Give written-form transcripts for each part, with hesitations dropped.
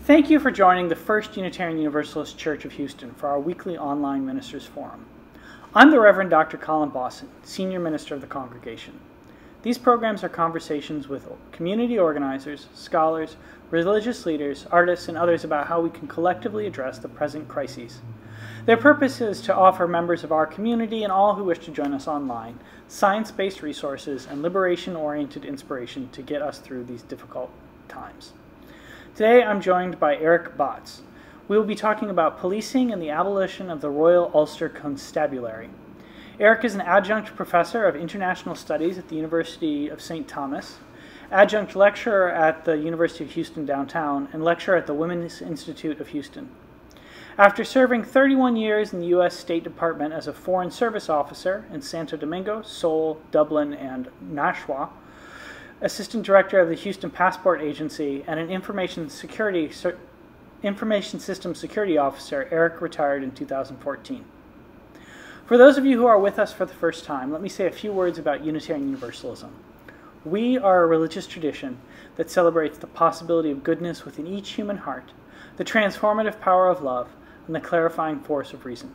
Thank you for joining the First Unitarian Universalist Church of Houston for our weekly online Ministers Forum. I'm the Reverend Dr. Colin Bossen, Senior Minister of the Congregation. These programs are conversations with community organizers, scholars, religious leaders, artists, and others about how we can collectively address the present crises. Their purpose is to offer members of our community and all who wish to join us online science-based resources and liberation-oriented inspiration to get us through these difficult times. Today I'm joined by Eric Botts. We will be talking about policing and the abolition of the Royal Ulster Constabulary. Eric is an adjunct professor of international studies at the University of St. Thomas, adjunct lecturer at the University of Houston downtown, and lecturer at the Women's Institute of Houston. After serving 31 years in the U.S. State Department as a Foreign Service Officer in Santo Domingo, Seoul, Dublin, and Nassau, Assistant Director of the Houston Passport Agency, and an Information System Security Officer, Eric retired in 2014. For those of you who are with us for the first time, let me say a few words about Unitarian Universalism. We are a religious tradition that celebrates the possibility of goodness within each human heart, the transformative power of love, and the clarifying force of reason.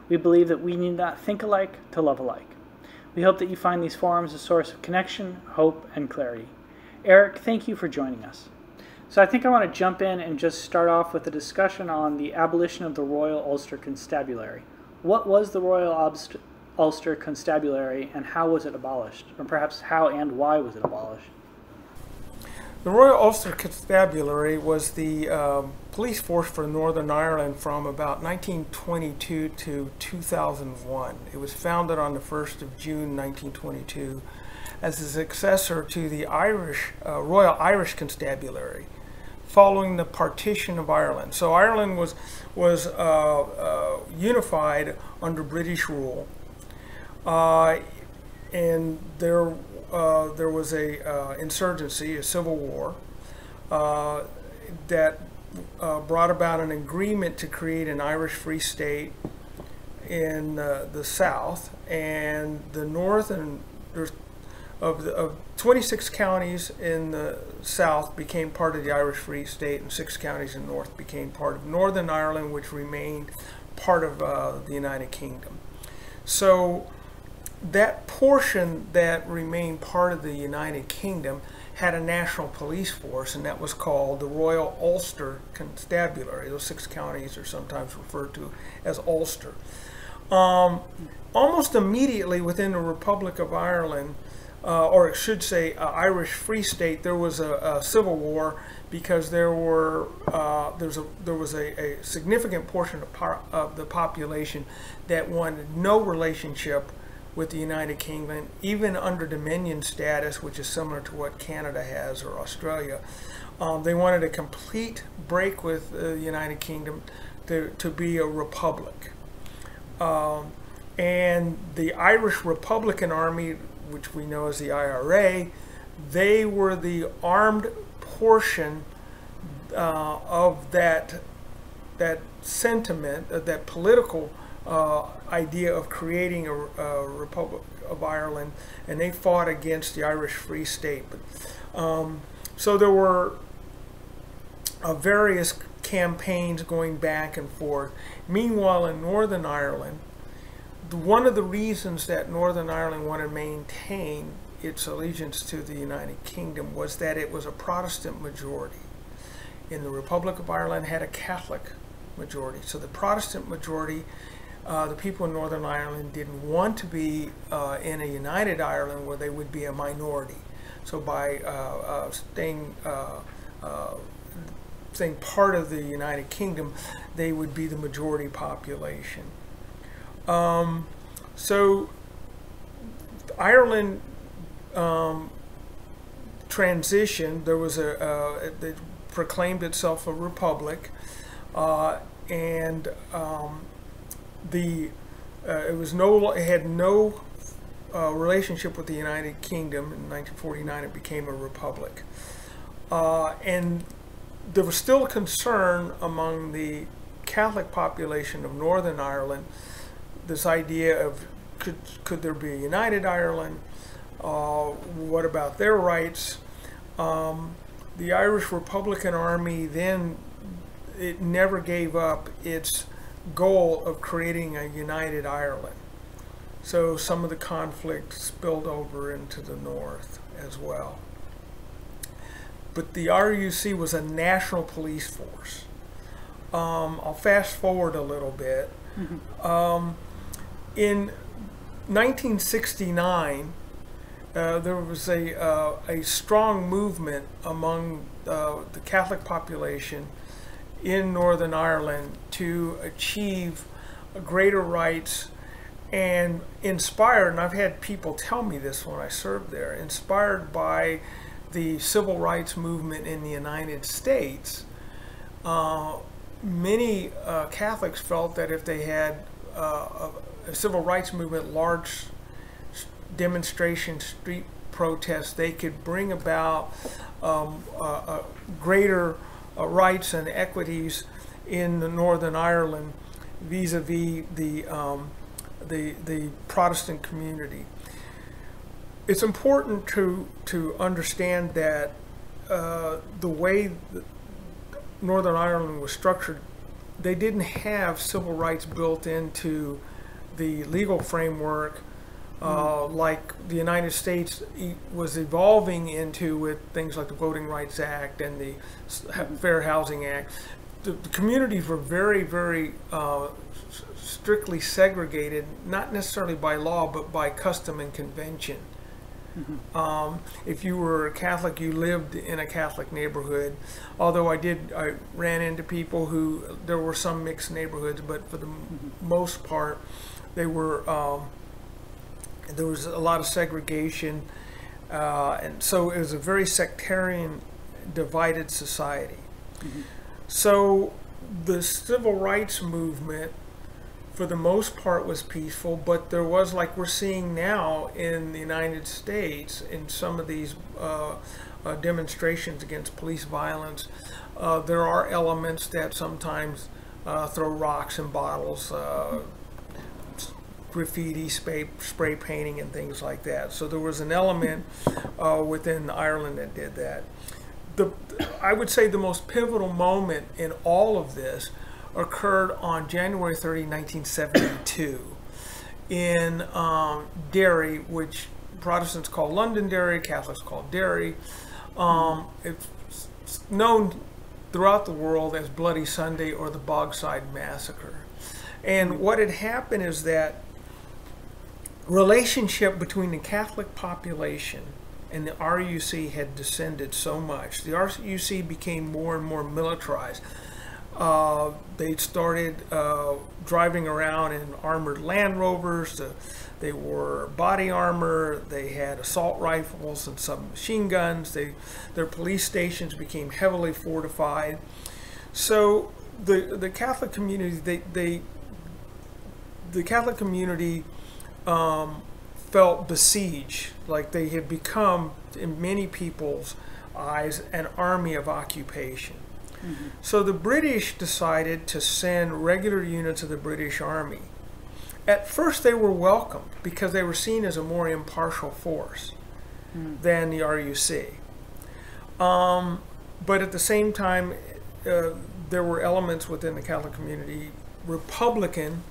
We believe that we need not think alike to love alike. We hope that you find these forums a source of connection, hope, and clarity. Eric, thank you for joining us. So I think I want to jump in and just start off with a discussion on the abolition of the Royal Ulster Constabulary. What was the Royal Ulster Constabulary and how was it abolished? Or perhaps how and why was it abolished? The Royal Ulster Constabulary was the police force for Northern Ireland from about 1922 to 2001. It was founded on the 1st of June 1922 as a successor to the Royal Irish Constabulary following the partition of Ireland. So Ireland was unified under British rule, and there was a insurgency, a civil war, that brought about an agreement to create an Irish Free State in the south, and the north, and of 26 counties in the south became part of the Irish Free State, and 6 counties in the north became part of Northern Ireland, which remained part of the United Kingdom. So that portion that remained part of the United Kingdom had a national police force, and that was called the Royal Ulster Constabulary. Those 6 counties are sometimes referred to as Ulster. Almost immediately within the Republic of Ireland, or it should say Irish Free State, there was a civil war because there was a significant portion of the population that wanted no relationship with the United Kingdom, even under Dominion status, which is similar to what Canada has or Australia. They wanted a complete break with the United Kingdom to be a republic. And the Irish Republican Army, which we know as the IRA, they were the armed portion of that sentiment, that political idea of creating a Republic of Ireland, and they fought against the Irish Free State. So there were various campaigns going back and forth. Meanwhile, in Northern Ireland, one of the reasons that Northern Ireland wanted to maintain its allegiance to the United Kingdom was that it was a Protestant majority. In the Republic of Ireland had a Catholic majority. So the Protestant majority, the people in Northern Ireland didn't want to be in a united Ireland where they would be a minority. So by staying part of the United Kingdom, they would be the majority population. So Ireland transitioned. There was they proclaimed itself a republic, and it had no relationship with the United Kingdom. In 1949, it became a republic, and there was still a concern among the Catholic population of Northern Ireland. This idea of could there be a united Ireland? What about their rights? The Irish Republican Army then it never gave up its goal of creating a united Ireland. So some of the conflict spilled over into the north as well. But the RUC was a national police force. I'll fast forward a little bit. In 1969, there was a strong movement among the Catholic population in Northern Ireland to achieve greater rights, and inspired, and I've had people tell me this when I served there, inspired by the civil rights movement in the United States. Many Catholics felt that if they had a civil rights movement, large demonstrations, street protests, they could bring about greater rights and equities in the Northern Ireland vis-a-vis the Protestant community. It's important to understand that the way that Northern Ireland was structured, they didn't have civil rights built into the legal framework like the United States was evolving into with things like the Voting Rights Act and the Fair Housing Act. The communities were very, very strictly segregated, not necessarily by law, but by custom and convention. If you were a Catholic, you lived in a Catholic neighborhood. Although I ran into people who, there were some mixed neighborhoods, but for the most part, they were, there was a lot of segregation, and so it was a very sectarian, divided society. So the civil rights movement, for the most part, was peaceful, but there was, like we're seeing now in the United States, in some of these demonstrations against police violence, there are elements that sometimes throw rocks and bottles, graffiti, spray painting, and things like that. So there was an element within Ireland that did that. I would say the most pivotal moment in all of this occurred on January 30, 1972 in Derry, which Protestants call Londonderry, Catholics call Derry. It's known throughout the world as Bloody Sunday or the Bogside Massacre. And what had happened is that relationship between the Catholic population and the RUC had descended so much. The RUC became more and more militarized. They started driving around in armored Land Rovers. They wore body armor. They had assault rifles and submachine guns. Their police stations became heavily fortified. So the Catholic community, the Catholic community felt besieged, like they had become, in many people's eyes, an army of occupation. So the British decided to send regular units of the British Army. At first they were welcomed because they were seen as a more impartial force than the RUC. But at the same time, there were elements within the Catholic community, Republican,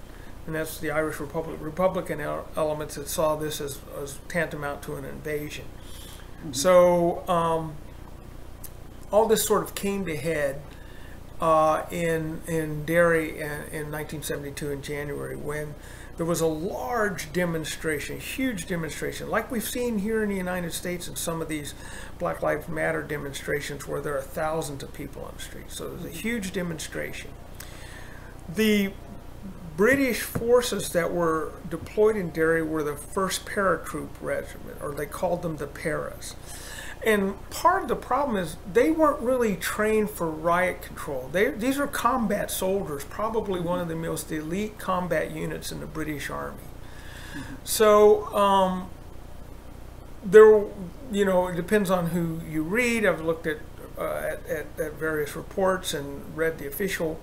and that's the Irish Republic, Republican elements that saw this as tantamount to an invasion. So all this sort of came to head in Derry in 1972 in January, when there was a large demonstration, huge demonstration, like we've seen here in the United States in some of these Black Lives Matter demonstrations where there are thousands of people on the street. So it was a huge demonstration. The British forces that were deployed in Derry were the 1st Paratroop Regiment, or they called them the Paras. And part of the problem is they weren't really trained for riot control. These are combat soldiers, probably one of the most elite combat units in the British Army. So there, you know, it depends on who you read. I've looked at various reports and read the official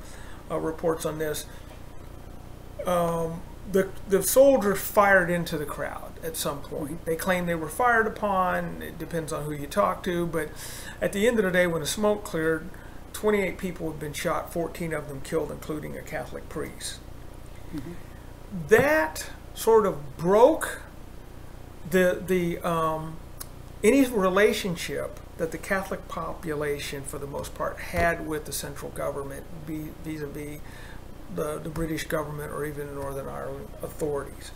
reports on this. The soldiers fired into the crowd at some point. They claim they were fired upon. It depends on who you talk to, but at the end of the day, when the smoke cleared, 28 people had been shot, 14 of them killed, including a Catholic priest. Mm-hmm. That sort of broke any relationship that the Catholic population, for the most part, had with the central government, vis-a-vis the British government or even the Northern Ireland authorities.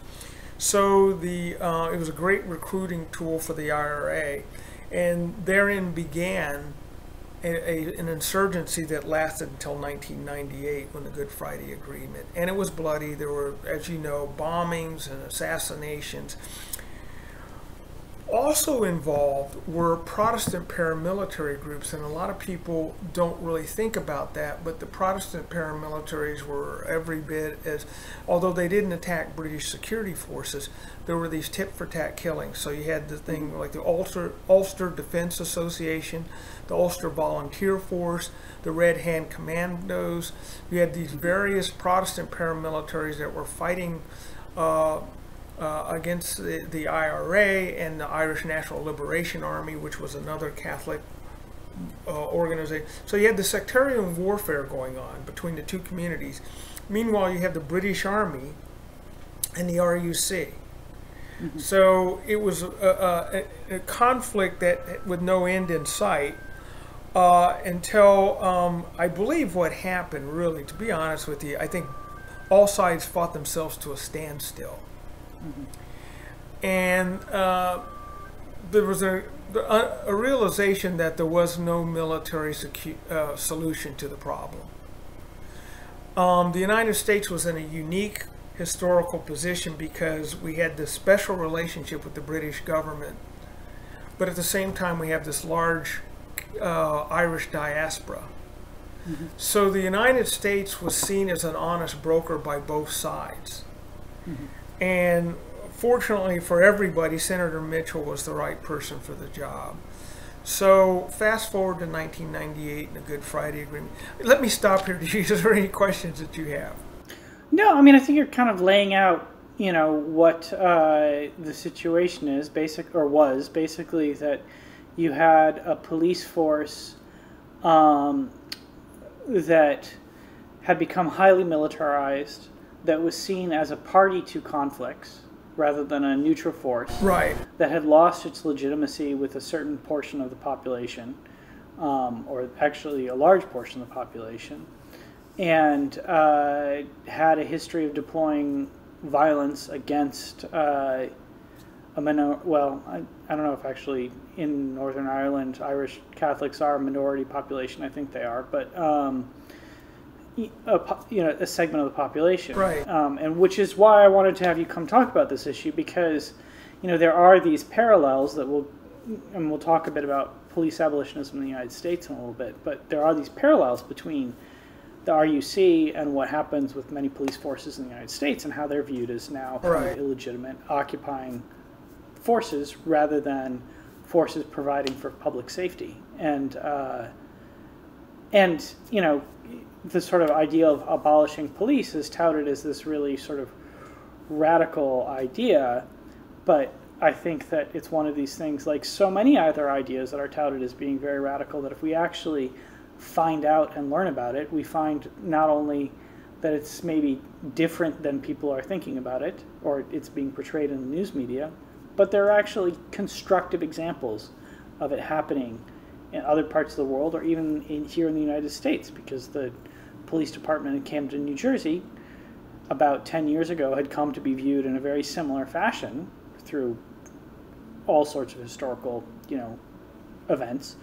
So it was a great recruiting tool for the IRA, and therein began an insurgency that lasted until 1998, when the Good Friday Agreement. And it was bloody. There were, as you know, bombings and assassinations. Also involved were Protestant paramilitary groups, and a lot of people don't really think about that, but the Protestant paramilitaries were every bit as, although they didn't attack British security forces, there were these tit-for-tat killings. So you had the thing like the Ulster Defense Association, the Ulster Volunteer Force, the Red Hand Commandos. You had these various Protestant paramilitaries that were fighting against the IRA and the Irish National Liberation Army, which was another Catholic organization. So you had the sectarian warfare going on between the two communities. Meanwhile, you have the British Army and the RUC. Mm-hmm. So it was a conflict that with no end in sight until I believe what happened, really, to be honest with you, I think all sides fought themselves to a standstill. Mm-hmm. And there was a realization that there was no military solution to the problem. The United States was in a unique historical position because we had this special relationship with the British government, but at the same time we have this large Irish diaspora. Mm-hmm. So the United States was seen as an honest broker by both sides. Mm-hmm. And fortunately for everybody, Senator Mitchell was the right person for the job. So fast forward to 1998 and the Good Friday Agreement. Let me stop here. Is there any questions that you have? No, I mean, I think you're kind of laying out, what the situation is, was basically that you had a police force that had become highly militarized, that was seen as a party to conflicts rather than a neutral force, right, that had lost its legitimacy with a certain portion of the population, or actually a large portion of the population, and had a history of deploying violence against I don't know if actually in Northern Ireland Irish Catholics are a minority population. I think they are, but a segment of the population, right? And which is why I wanted to have you come talk about this issue, because there are these parallels that we'll talk a bit about police abolitionism in the United States in a little bit, but there are these parallels between the RUC and what happens with many police forces in the United States and how they're viewed as now right, illegitimate occupying forces rather than forces providing for public safety. And the sort of idea of abolishing police is touted as this really sort of radical idea, but I think that it's one of these things, like so many other ideas that are touted as being very radical, that if we actually find out and learn about it, we find not only that it's maybe different than people are thinking about it, or it's being portrayed in the news media, but there are actually constructive examples of it happening in other parts of the world, or even here in the United States, because the police department in Camden, New Jersey, about 10 years ago had come to be viewed in a very similar fashion through all sorts of historical, events,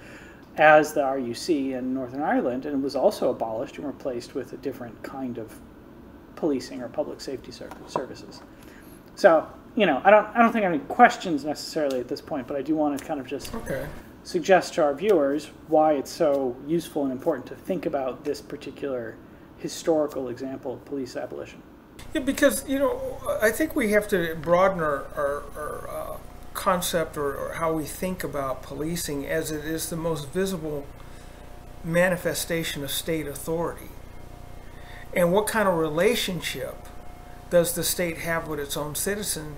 as the RUC in Northern Ireland, and it was also abolished and replaced with a different kind of policing or public safety services. So, I don't think I have any questions necessarily at this point, but I do want to kind of just suggest to our viewers why it's so useful and important to think about this particular historical example of police abolition. Yeah, because, I think we have to broaden our concept or how we think about policing, as it is the most visible manifestation of state authority. And what kind of relationship does the state have with its own citizen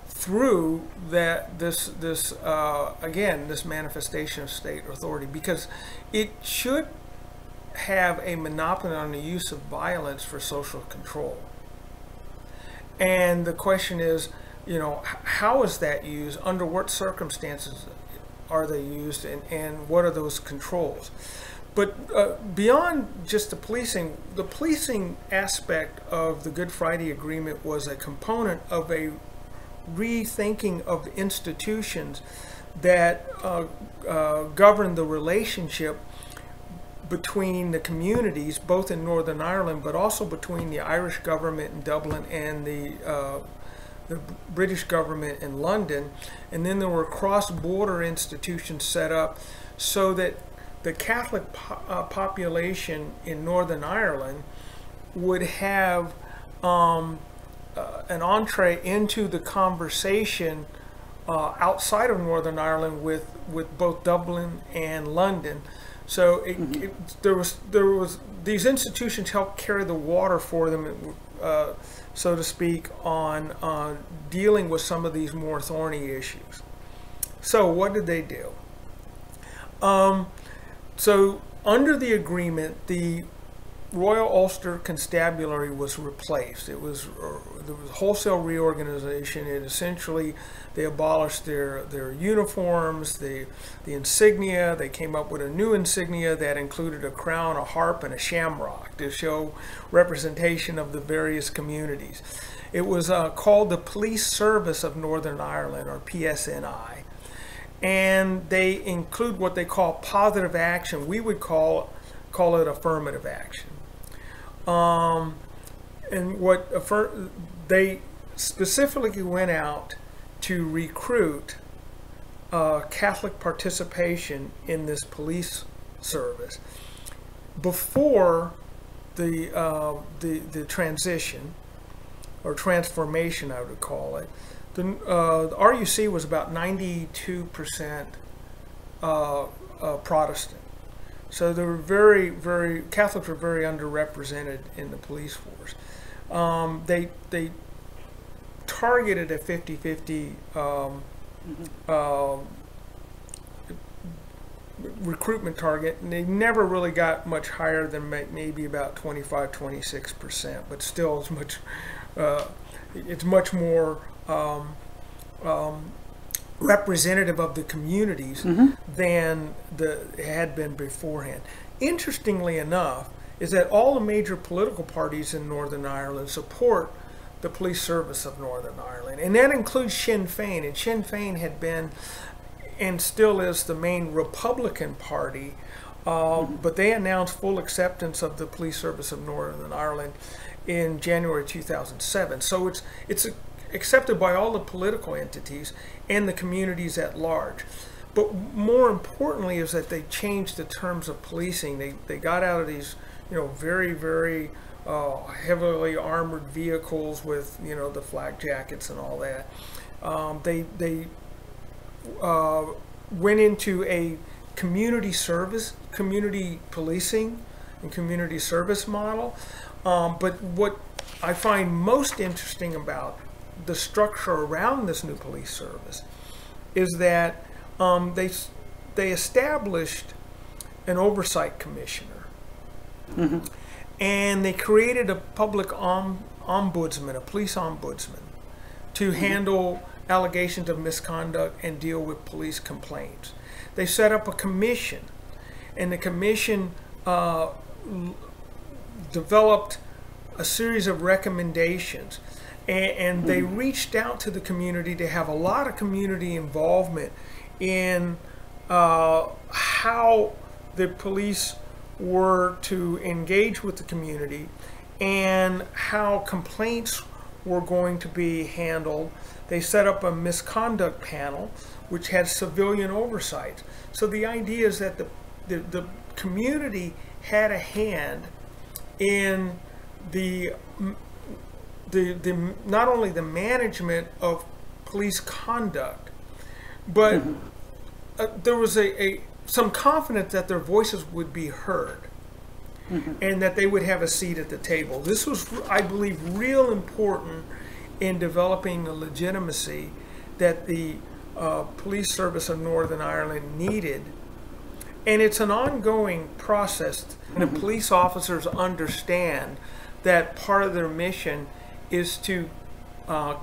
through this manifestation of state authority? Because it should have a monopoly on the use of violence for social control. And the question is, how is that used? Under what circumstances are they used? And what are those controls? But beyond just the policing aspect of the Good Friday Agreement was a component of a rethinking of institutions that govern the relationship between the communities, both in Northern Ireland, but also between the Irish government in Dublin and the British government in London. And then there were cross-border institutions set up so that the Catholic population in Northern Ireland would have an entree into the conversation outside of Northern Ireland with both Dublin and London. So there was these institutions helped carry the water for them, so to speak, on dealing with some of these more thorny issues. So what did they do? So under the agreement, the Royal Ulster Constabulary was replaced. There was wholesale reorganization, and essentially they abolished their uniforms, the insignia. They came up with a new insignia that included a crown, a harp, and a shamrock to show representation of the various communities. It was called the Police Service of Northern Ireland, or PSNI. And they include what they call positive action. We would call it affirmative action. And they specifically went out to recruit Catholic participation in this police service. Before the transition, or transformation, I would call it, the RUC was about 92% Protestant. So they were Catholics were very underrepresented in the police force. They targeted a 50-50 recruitment target, and they never really got much higher than maybe about 25-26%, but still it's much more representative of the communities than it had been beforehand. Interestingly enough, is that all the major political parties in Northern Ireland support the Police Service of Northern Ireland, and that includes Sinn Féin. And Sinn Féin had been, and still is, the main Republican Party, but they announced full acceptance of the Police Service of Northern Ireland in January 2007. So it's accepted by all the political entities and the communities at large. But more importantly is that they changed the terms of policing. They got out of these, very, very heavily armored vehicles with, the flak jackets and all that. They went into a community policing and community service model. But what I find most interesting about the structure around this new police service is that they established an oversight commissioner, and they created a public ombudsman, a police ombudsman, to handle allegations of misconduct and deal with police complaints. They set up a commission, and the commission developed a series of recommendations, and they reached out to the community to have a lot of community involvement in how the police were to engage with the community and how complaints were going to be handled. They set up a misconduct panel which had civilian oversight. So the idea is that the community had a hand in the not only the management of police conduct, but there was some confidence that their voices would be heard, and that they would have a seat at the table. This was, I believe, real important in developing the legitimacy that the Police Service of Northern Ireland needed. And it's an ongoing process. The police officers understand that part of their mission is to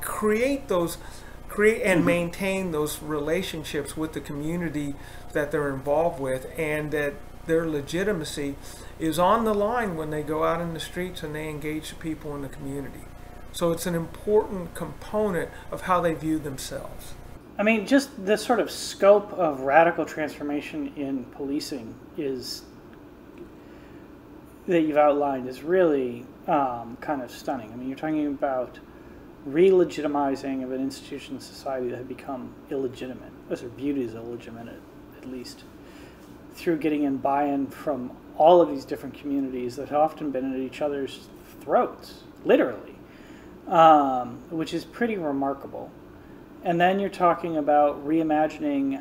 create and maintain those relationships with the community that they're involved with, and that their legitimacy is on the line when they go out in the streets and they engage the people in the community. So it's an important component of how they view themselves. I mean, just the sort of scope of radical transformation in policing that you've outlined is really kind of stunning. I mean, you're talking about re-legitimizing of an institution in society that had become illegitimate, or viewed as illegitimate at least, through getting in buy-in from all of these different communities that have often been at each other's throats, literally, which is pretty remarkable. And then you're talking about reimagining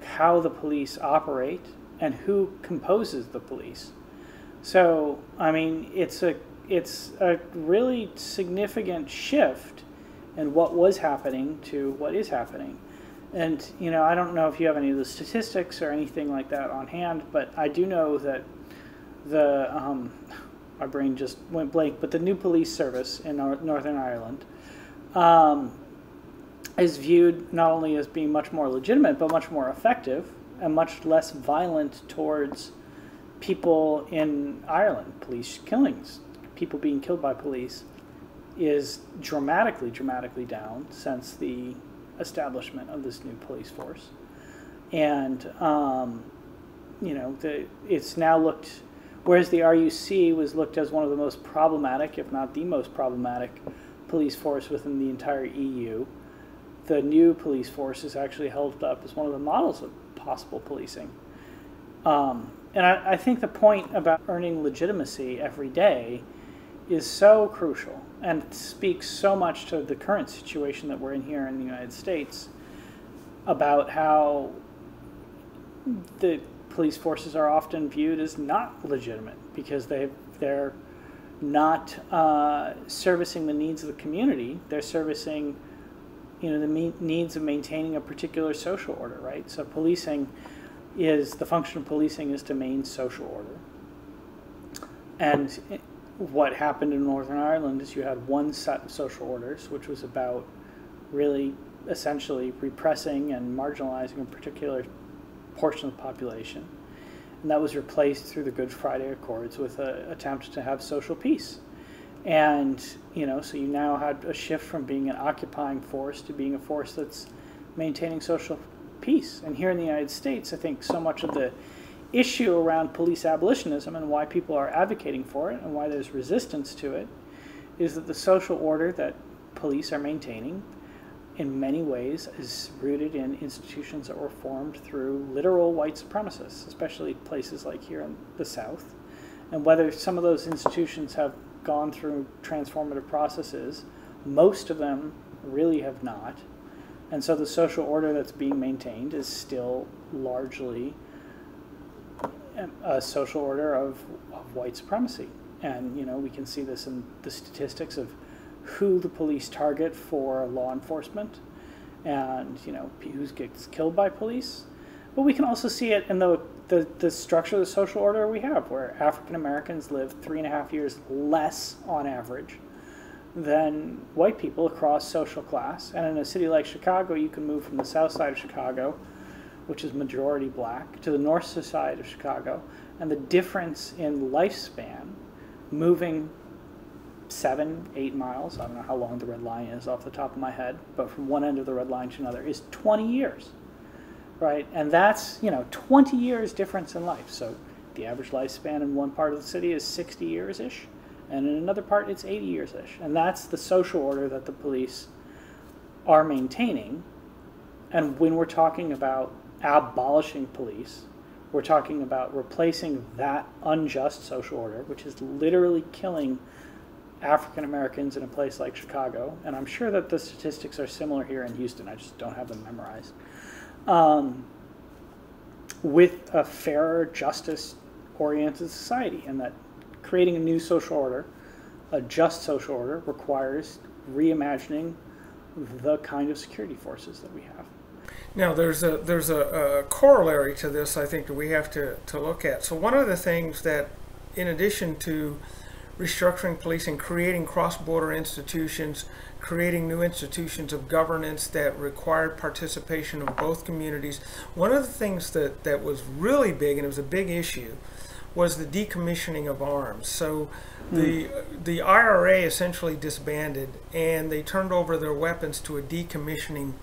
how the police operate and who composes the police. So, I mean, it's a really significant shift in what was happening to what is happening. And, you know, I don't know if you have any of the statistics or anything like that on hand, but I do know that my brain just went blank, but the new police service in Northern Ireland is viewed not only as being much more legitimate, but much more effective and much less violent towards people in Ireland. Police killings, people being killed by police, is dramatically down since the establishment of this new police force. And, you know, it's now looked, whereas the RUC was looked as one of the most problematic, if not the most problematic, police force within the entire EU, the new police force is actually held up as one of the models of possible policing. And I think the point about earning legitimacy every day is so crucial and speaks so much to the current situation that we're in here in the United States about how the police forces are often viewed as not legitimate because they're not servicing the needs of the community. They're servicing, you know, the needs of maintaining a particular social order, right? So policing the function of policing is to maintain social order. And what happened in Northern Ireland is you had one set of social orders, which was about really essentially repressing and marginalizing a particular portion of the population. And that was replaced through the Good Friday Accords with an attempt to have social peace. And, you know, so you now had a shift from being an occupying force to being a force that's maintaining social peace. And here in the United States, I think so much of the issue around police abolitionism and why people are advocating for it and why there's resistance to it is that the social order that police are maintaining in many ways is rooted in institutions that were formed through literal white supremacists, especially places like here in the South. And whether some of those institutions have gone through transformative processes, most of them really have not. And so the social order that's being maintained is still largely a social order of white supremacy. And, you know, we can see this in the statistics of who the police target for law enforcement and, you know, who gets killed by police. But we can also see it in the structure of the social order we have, where African Americans live 3.5 years less on average than white people across social class. And in a city like Chicago, you can move from the south side of Chicago, which is majority black, to the north side of Chicago, and the difference in lifespan, moving 7-8 miles, I don't know how long the red line is off the top of my head, but from one end of the red line to another, is 20 years, right? And that's, you know, 20 years difference in life. So the average lifespan in one part of the city is 60 years-ish, and in another part it's 80 years-ish. And that's the social order that the police are maintaining. And when we're talking about abolishing police, we're talking about replacing that unjust social order, which is literally killing African Americans in a place like Chicago. And I'm sure that the statistics are similar here in Houston. I just don't have them memorized. With a fairer, justice-oriented society, and that creating a new social order, a just social order, requires reimagining the kind of security forces that we have. Now, there's a corollary to this, I think, that we have to look at. So one of the things that, in addition to restructuring policing, creating cross-border institutions, creating new institutions of governance that required participation of both communities, one of the things that was really big, and it was a big issue, was the decommissioning of arms. So the IRA essentially disbanded, and they turned over their weapons to a decommissioning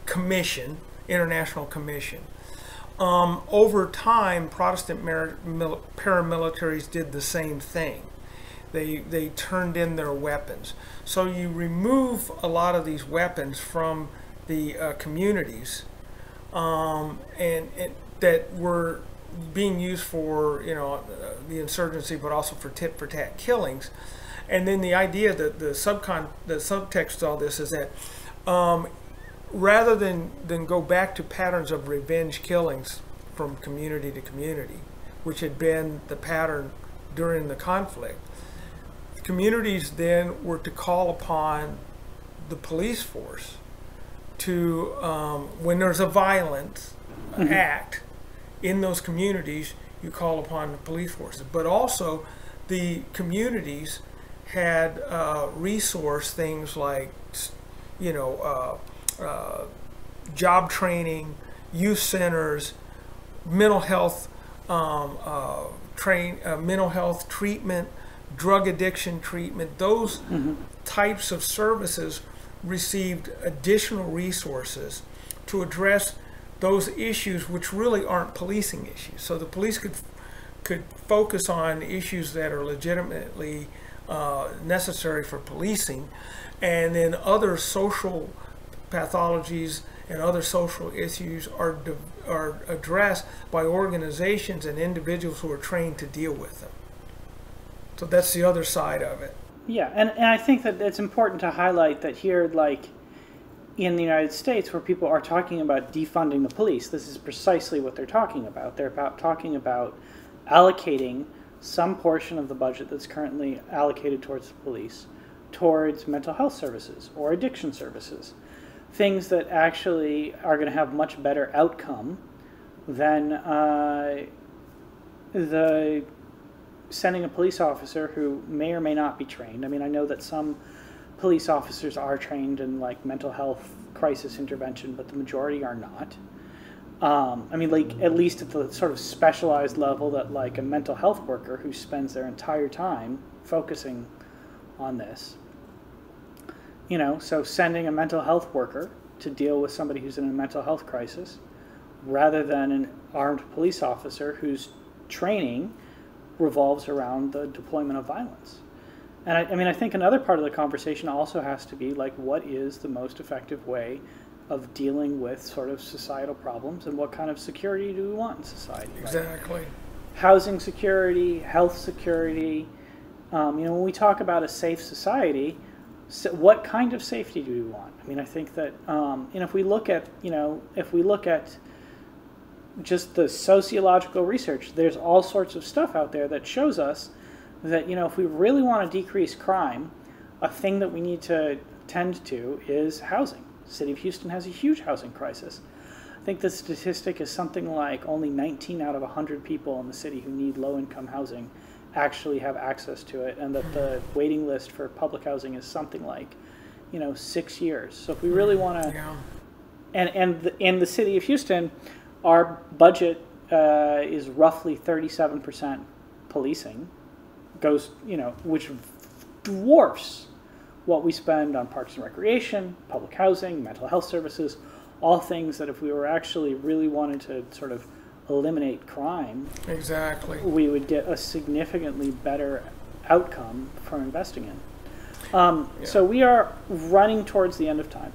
commission, international commission. Over time, Protestant paramilitaries did the same thing. They turned in their weapons. So you remove a lot of these weapons from the communities, and that were being used for, you know, the insurgency, but also for tit-for-tat killings. And then the idea that the subtext to all this is that rather than go back to patterns of revenge killings from community to community, which had been the pattern during the conflict, communities then were to call upon the police force to, when there's a violent act in those communities, you call upon the police forces. But also, the communities had resource things like, you know, job training, youth centers, mental health mental health treatment, drug addiction treatment. Those types of services received additional resources to address those issues which really aren't policing issues. So the police could focus on issues that are legitimately necessary for policing, and then other social pathologies and other social issues are addressed by organizations and individuals who are trained to deal with them. So that's the other side of it. Yeah, and I think that it's important to highlight that here, like in the United States, where people are talking about defunding the police, this is precisely what they're talking about. They're talking about allocating some portion of the budget that's currently allocated towards the police towards mental health services or addiction services, things that actually are going to have much better outcome than the sending a police officer who may or may not be trained. I mean, I know that some police officers are trained in like mental health crisis intervention, but the majority are not. I mean, like at least at the sort of specialized level that like a mental health worker who spends their entire time focusing on this. You know, so sending a mental health worker to deal with somebody who's in a mental health crisis rather than an armed police officer whose training revolves around the deployment of violence. And I mean, I think another part of the conversation also has to be like, what is the most effective way of dealing with sort of societal problems, and what kind of security do we want in society? Exactly. Right? Housing security, health security. You know, when we talk about a safe society, so what kind of safety do we want? I mean, I think that you know, if we look at just the sociological research, there's all sorts of stuff out there that shows us that, you know, if we really want to decrease crime, a thing that we need to tend to is housing. The city of Houston has a huge housing crisis. I think the statistic is something like only 19 out of 100 people in the city who need low-income housing actually have access to it, and that the waiting list for public housing is something like, you know, 6 years. So if we really want to, and in the city of Houston, our budget is roughly 37% policing, goes, you know, which dwarfs what we spend on parks and recreation, public housing, mental health services, all things that if we were actually really wanted to sort of eliminate crime, exactly, we would get a significantly better outcome from investing in. So we are running towards the end of time.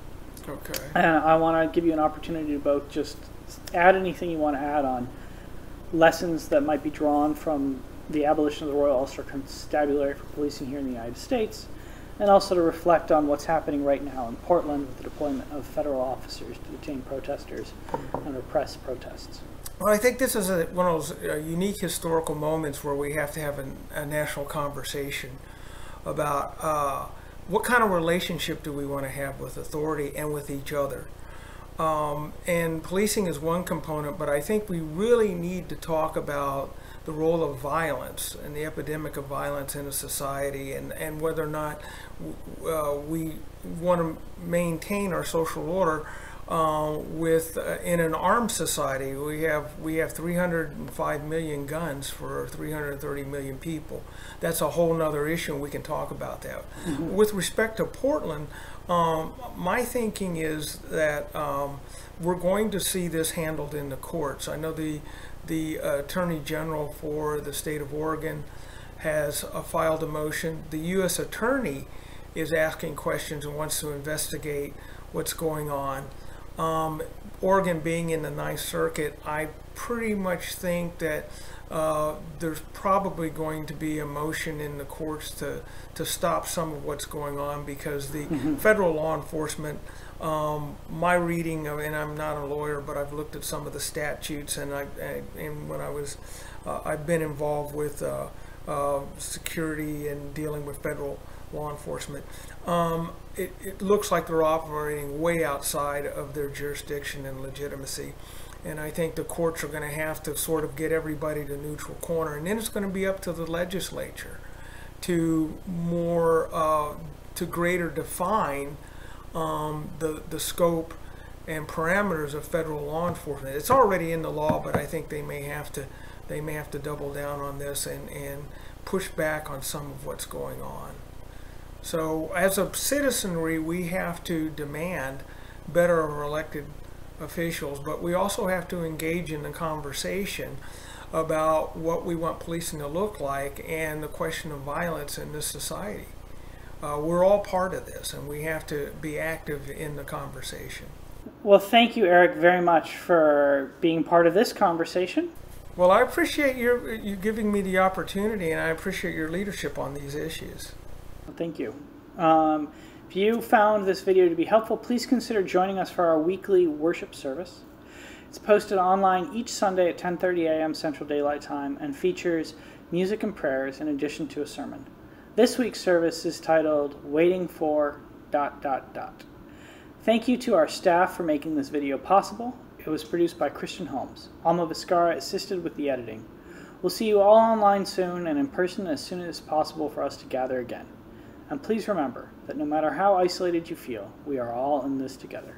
Okay. And I want to give you an opportunity to both just add anything you want to add on lessons that might be drawn from the abolition of the Royal Ulster Constabulary for policing here in the United States, and also to reflect on what's happening right now in Portland with the deployment of federal officers to detain protesters and repress protests. Well, I think this is one of those unique historical moments where we have to have a national conversation about what kind of relationship do we want to have with authority and with each other. And policing is one component, but I think we really need to talk about the role of violence and the epidemic of violence in a society, and whether or not we want to maintain our social order in an armed society. We have 305 million guns for 330 million people. That's a whole nother issue, and we can talk about that. Mm-hmm. With respect to Portland, my thinking is that we're going to see this handled in the courts. I know the Attorney General for the state of Oregon has filed a motion. The U.S. Attorney is asking questions and wants to investigate what's going on. Oregon being in the Ninth Circuit, I pretty much think that there's probably going to be a motion in the courts to stop some of what's going on, because the federal law enforcement, my reading of, and I'm not a lawyer, but I've looked at some of the statutes, and when I was, I've been involved with security and dealing with federal law enforcement. It looks like they're operating way outside of their jurisdiction and legitimacy. And I think the courts are going to have to sort of get everybody to neutral corner. And then it's going to be up to the legislature to greater define the scope and parameters of federal law enforcement. It's already in the law, but I think they may have to double down on this and push back on some of what's going on. So as a citizenry, we have to demand better of our elected officials, but we also have to engage in the conversation about what we want policing to look like and the question of violence in this society. We're all part of this, and we have to be active in the conversation. Well, thank you, Eric, very much for being part of this conversation. Well, I appreciate you giving me the opportunity, and I appreciate your leadership on these issues. Thank you. If you found this video to be helpful, please consider joining us for our weekly worship service. It's posted online each Sunday at 10:30 a.m. Central Daylight Time and features music and prayers in addition to a sermon. This week's service is titled Waiting for ... Thank you to our staff for making this video possible. It was produced by Christian Holmes. Alma Viscara assisted with the editing. We'll see you all online soon and in person as soon as possible for us to gather again. And please remember that no matter how isolated you feel, we are all in this together.